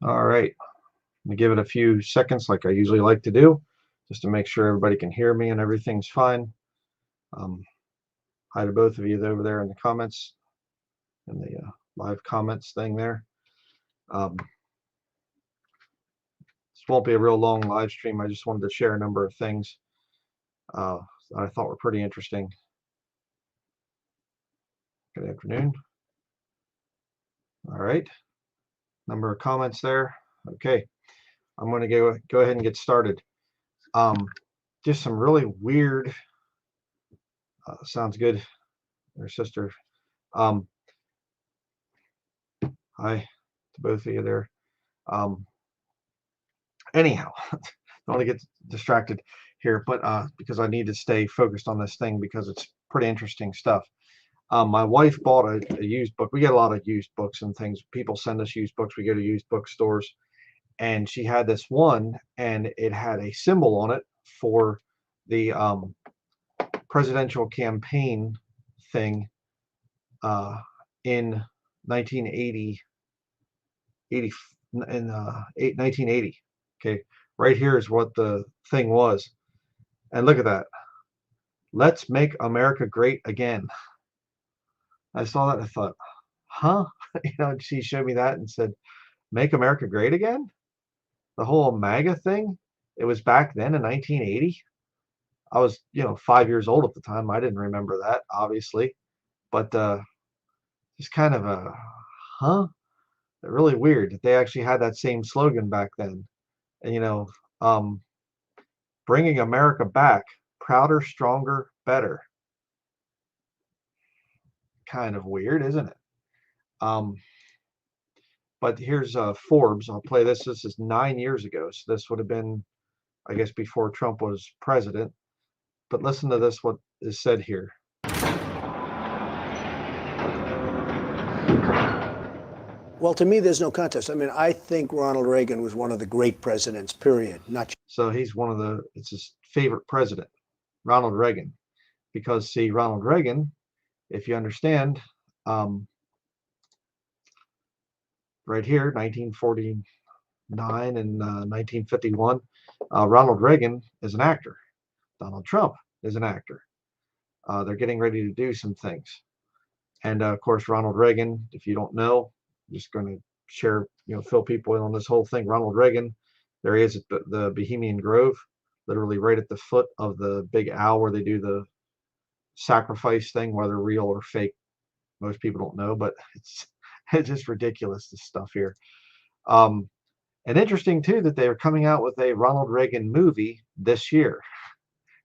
All right, let me give it a few seconds like I usually like to do, just to make sure everybody can hear me and everything's fine. Um, Hi to both of you over there in the comments, in the live comments thing there. This won't be a real long live stream. I just wanted to share a number of things that I thought were pretty interesting. Good afternoon. All right, number of comments there. Okay, I'm going to go ahead and get started. Just some really weird. Sounds good, their sister. Um, Hi to both of you there. Anyhow, don't want to get distracted here, but because I need to stay focused on this thing because it's pretty interesting stuff. My wife bought a used book. We get a lot of used books and things. People send us used books. We go to used bookstores, and she had this one, and it had a symbol on it for the presidential campaign thing in 1980, in 1980. Okay, right here is what the thing was, and look at that. Let's make America great again. I saw that and I thought, huh? And she showed me that and said, make America great again? The whole MAGA thing? It was back then in 1980. I was, 5 years old at the time. I didn't remember that, obviously. But just kind of a, huh? Really weird that they actually had that same slogan back then. And, um, bringing America back, prouder, stronger, better. Kind of weird, isn't it? Um, but here's Forbes. I'll play this. This is 9 years ago. So this would have been, I guess, before Trump was president. But listen to this, what is said here. Well, to me, there's no contest. I mean, I think Ronald Reagan was one of the great presidents, period. Not So he's it's his favorite president, Ronald Reagan. Because, see, Ronald Reagan, if you understand, right here, 1949 and 1951, Ronald Reagan is an actor. Donald Trump is an actor. They're getting ready to do some things. And of course, Ronald Reagan, if you don't know, I'm just going to share, fill people in on this whole thing. Ronald Reagan, there he is at the Bohemian Grove, literally right at the foot of the big owl where they do the sacrifice thing, whether real or fake. Most people don't know, but it's just ridiculous, this stuff here. And interesting too that they are coming out with a Ronald Reagan movie this year.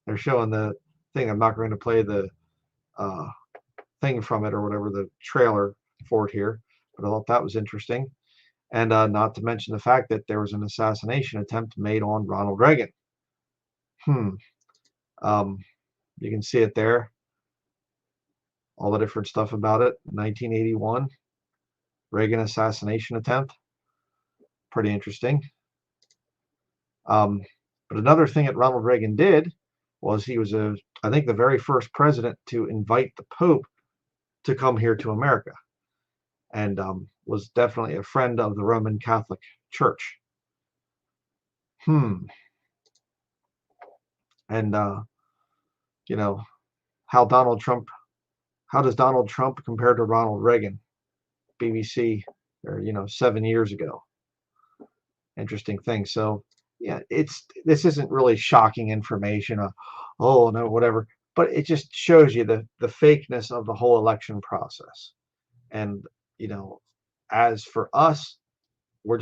They're showing the thing. I'm not going to play the thing from it or whatever, the trailer for it here, but I thought that was interesting. And not to mention the fact that there was an assassination attempt made on Ronald Reagan. You can see it there, all the different stuff about it. 1981 Reagan assassination attempt, pretty interesting. But another thing that Ronald Reagan did was he was I think the very first president to invite the Pope to come here to America, and was definitely a friend of the Roman Catholic Church. And how does Donald Trump compare to Ronald Reagan? BBC, or 7 years ago. Interesting thing. So yeah, this isn't really shocking information. Oh no, whatever. But it just shows you the fakeness of the whole election process. And as for us, we're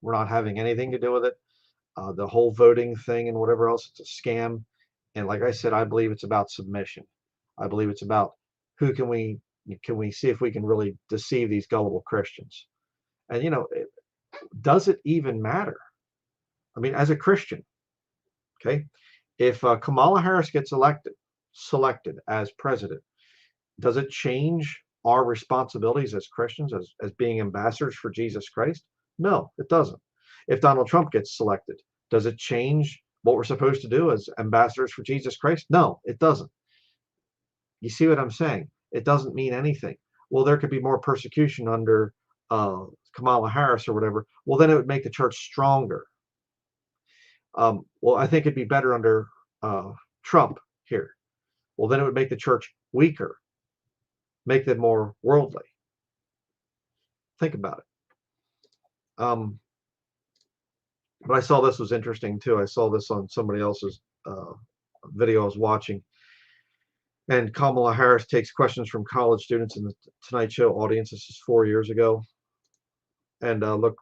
not having anything to do with it. The whole voting thing and whatever else, it's a scam. And like I said, I believe it's about submission. I believe it's about who can we see if we can really deceive these gullible Christians. And does it even matter? I mean, as a Christian, okay, if Kamala Harris gets selected as president, does it change our responsibilities as Christians, as being ambassadors for Jesus Christ? No, it doesn't. If Donald Trump gets selected, does it change what we're supposed to do as ambassadors for Jesus Christ? No, it doesn't. You see what I'm saying? It doesn't mean anything. Well, there could be more persecution under Kamala Harris or whatever, well, then it would make the church stronger. Well, I think it'd be better under Trump here. Well, then it would make the church weaker, make them more worldly. Think about it. But I saw this was interesting too. I saw this on somebody else's video I was watching. And Kamala Harris takes questions from college students in the Tonight Show audience. This is 4 years ago. And look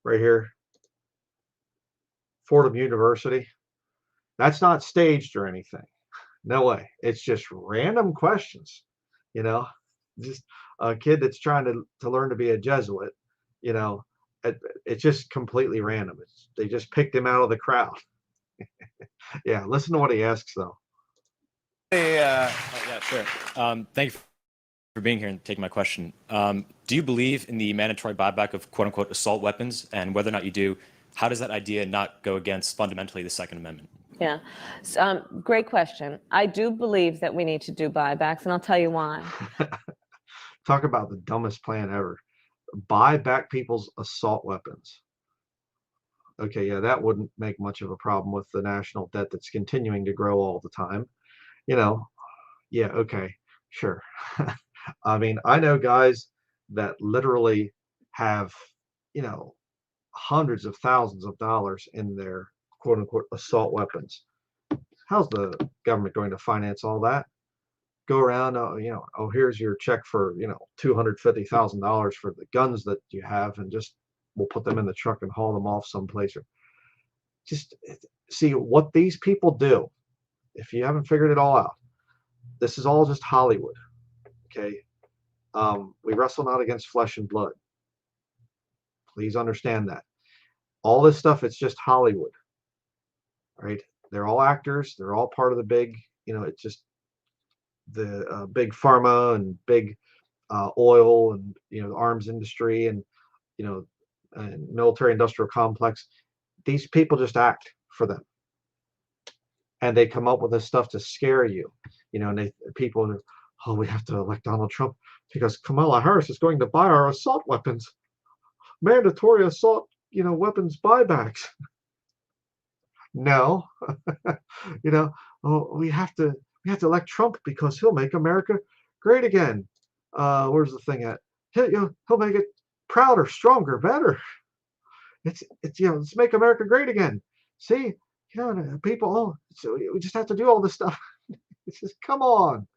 right here, Fordham University. That's not staged or anything. No way. It's just random questions, you know, just a kid that's trying to learn to be a Jesuit, you know, it's just completely random. They just picked him out of the crowd. Yeah, listen to what he asks, though. Yeah, sure. Thank you for being here and taking my question. Do you believe in the mandatory buyback of quote unquote assault weapons? And whether or not you do, how does that idea not go against fundamentally the Second Amendment? Yeah, great question. I do believe that we need to do buybacks, and I'll tell you why. Talk about the dumbest plan ever. Buy back people's assault weapons. Okay, yeah, that wouldn't make much of a problem with the national debt that's continuing to grow all the time. You know, yeah, okay, sure. I mean, I know guys that literally have, you know, hundreds of thousands of dollars in their quote unquote assault weapons. How's the government going to finance all that? Go around, you know, oh, here's your check for, you know, $250,000 for the guns that you have, and just we'll put them in the truck and haul them off someplace. Or just see what these people do. If you haven't figured it all out, this is all just Hollywood. Okay, we wrestle not against flesh and blood. Please understand that. All this stuff, it's just Hollywood, right? They're all actors. They're all part of the big, you know, it's just the big pharma and big oil and, you know, the arms industry and, you know, and military industrial complex. These people just act for them. And they come up with this stuff to scare you, you know, and people are, oh, we have to elect Donald Trump because Kamala Harris is going to buy our assault weapons. Mandatory assault, you know, weapons buybacks. No, you know, oh, we have to elect Trump because he'll make America great again. Where's the thing at? He'll make it prouder, stronger, better. It's you know, let's make America great again. See, you know, people, oh, so we just have to do all this stuff. It's just, come on,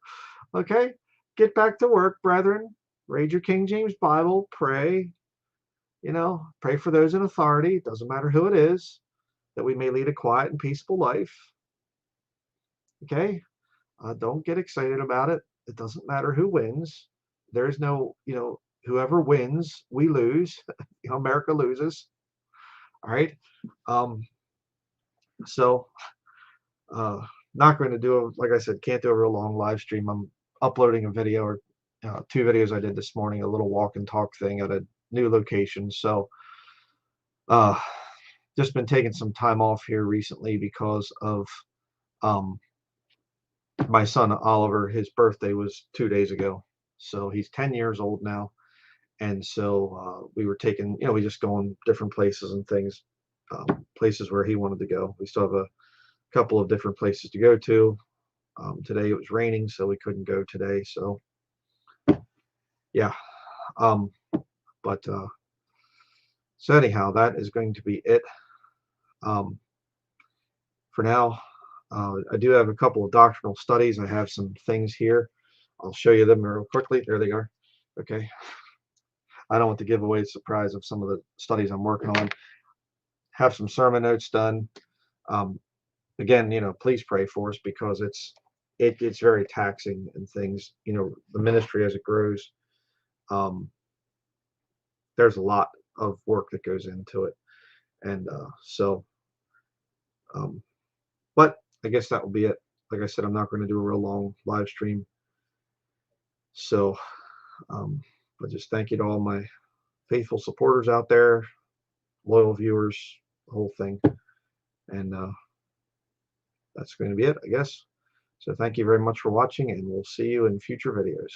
okay, get back to work, brethren. Read your King James Bible, pray. You know, pray for those in authority. It doesn't matter who it is, that we may lead a quiet and peaceful life. Okay, don't get excited about it. It doesn't matter who wins. There's no, you know, whoever wins, we lose. You know, America loses. All right. So, not going to do, like I said, can't do a real long live stream. I'm uploading a video or 2 videos I did this morning, a little walk and talk thing at a new location. So, just been taking some time off here recently because of my son Oliver. His birthday was 2 days ago, so he's 10 years old now. And so we were taking, you know, we just going different places and things, places where he wanted to go. We still have a couple of different places to go to. Today it was raining, so we couldn't go today. So yeah, but so anyhow, that is going to be it for now. I do have a couple of doctrinal studies. I have some things here. I'll show you them real quickly. There they are. Okay. I don't want to give away the surprise of some of the studies I'm working on. Have some sermon notes done. Again, you know, please pray for us because it's very taxing and things. You know, the ministry as it grows, there's a lot of work that goes into it, and but I guess that will be it. Like I said, I'm not going to do a real long live stream. So, but just thank you to all my faithful supporters out there, loyal viewers, the whole thing. And that's going to be it, I guess. So thank you very much for watching, and we'll see you in future videos.